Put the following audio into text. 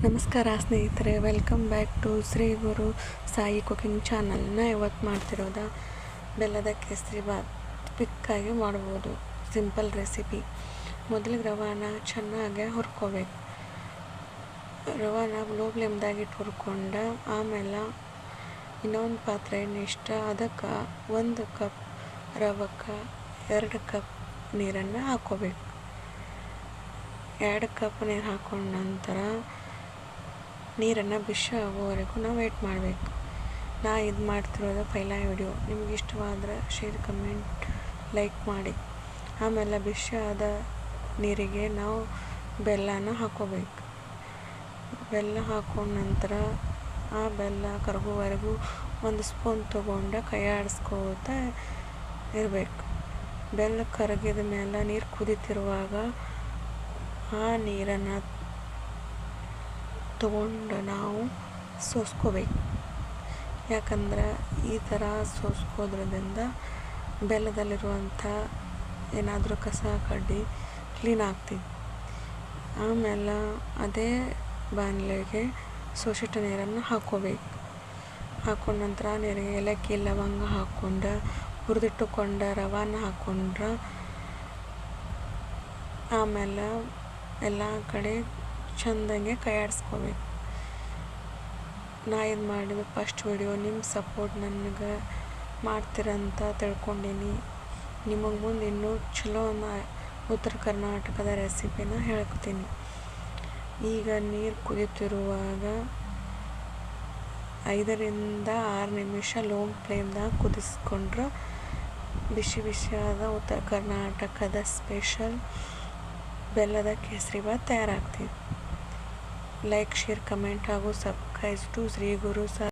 ನಮಸ್ಕಾರ ಸ್ನೇಹಿತರೆ, welcome back to Shri Guru Sai cooking ಚಾನಲ್ನ. ಇವತ್ತು ಮಾಡ್ತಿರೋದು ಬೆಲ್ಲದ ಕೇಸರಿ ಬಾತ್. ಕ್ವಿಕ್ಕಾಗಿ ಮಾಡ್ಬೋದು, ಸಿಂಪಲ್ ರೆಸಿಪಿ. ಮೊದಲಿಗೆ ರವಾನ ಚೆನ್ನಾಗಿ ಹುರ್ಕೋಬೇಕು. ರವಾನ ಲೋ ಫ್ಲೇಮ್ದಾಗ ಇಟ್ಟು ಹುರ್ಕೊಂಡು ಆಮೇಲೆ ಇನ್ನೊಂದು ಪಾತ್ರೆ ಇಷ್ಟ ಅದಕ್ಕೆ 1 ಕಪ್ ರವಕ್ಕೆ 2 ಕಪ್ ನೀರನ್ನು ಹಾಕ್ಕೋಬೇಕು. 2 ಕಪ್ ನೀರು ಹಾಕೊಂಡ ನಂತರ ನೀರನ್ನು ಬಿಸಿ ಆಗೋವರೆಗೂ ನಾವು ವೇಟ್ ಮಾಡಬೇಕು. ನಾ ಇದು ಮಾಡ್ತಿರೋದು ಪೈಲಾ ವಿಡಿಯೋ. ನಿಮ್ಗೆ ಇಷ್ಟವಾದರೆ ಶೇರ್, ಕಮೆಂಟ್, ಲೈಕ್ ಮಾಡಿ. ಆಮೇಲೆ ಬಿಸಿ ಆದ ನೀರಿಗೆ ನಾವು ಬೆಲ್ಲನ ಹಾಕ್ಕೋಬೇಕು. ಬೆಲ್ಲ ಹಾಕೊಂಡ ನಂತರ ಆ ಬೆಲ್ಲ ಕರಗೋವರೆಗೂ 1 ಸ್ಪೂನ್ ತೊಗೊಂಡು ಕೈ ಆಡಿಸ್ಕೋತಾ ಇರಬೇಕು. ಬೆಲ್ಲ ಕರಗಿದ ಮೇಲೆ ನೀರು ಕುದೀತಿರುವಾಗ ಆ ನೀರನ್ನು ತಗೊಂಡು ನಾವು ಸೋಸ್ಕೋಬೇಕು. ಯಾಕಂದ್ರೆ ಈ ಥರ ಸೋಸ್ಕೋದ್ರಿಂದ ಬೆಲ್ಲದಲ್ಲಿರುವಂಥ ಏನಾದರೂ ಕಸ ಕಡ್ಡಿ ಕ್ಲೀನ್ ಆಗ್ತದೆ. ಆಮೇಲೆ ಅದೇ ಬಾಣಲೆಗೆ ಸೋಸಿಟ್ಟ ನೀರನ್ನು ಹಾಕ್ಕೋಬೇಕು. ಹಾಕೊಂಡ ನಂತರ ನೀರಿಗೆ ಏಲಕ್ಕಿ ಲವಂಗ ಹಾಕ್ಕೊಂಡು ಹುರಿದಿಟ್ಟುಕೊಂಡ ರವಾನ ಹಾಕ್ಕೊಂಡ್ರೆ ಆಮೇಲೆ ಎಲ್ಲ ಕಡೆ ಚೆಂದಂಗೆ ಕೈ ಆಡಿಸ್ಕೋಬೇಕು. ನಾ ಇದು ಮಾಡಿದ ಫಸ್ಟ್ ವಿಡಿಯೋ. ನಿಮ್ಮ ಸಪೋರ್ಟ್ ನನಗೆ ಮಾಡ್ತೀರಂತ ತಿಳ್ಕೊಂಡೀನಿ. ನಿಮಗೆ ಮುಂದೆ ಇನ್ನೂ ಚಲೋ ಉತ್ತರ ಕರ್ನಾಟಕದ ರೆಸಿಪಿನ ಹೇಳ್ತೀನಿ. ಈಗ ನೀರು ಕುದೀತಿರುವಾಗ 5 ರಿಂದ 6 ನಿಮಿಷ ಲೋ ಫ್ಲೇಮ್ದಾಗ ಕುದಿಸ್ಕೊಂಡ್ರೆ ಬಿಸಿ ಬಿಸಿಯಾದ ಉತ್ತರ ಕರ್ನಾಟಕದ ಸ್ಪೆಷಲ್ ಬೆಲ್ಲದ ಕೇಸರಿ ಬಾತ್ ತಯಾರಾಗ್ತದೆ. ಲೈಕ್, ಶೇರ್, ಕಮೆಂಟ್ ಹಾಗೂ ಸಬ್ಸ್ಕ್ರೈಬ್ ಟು ಶ್ರೀ ಗುರು ಸಾಯಿ.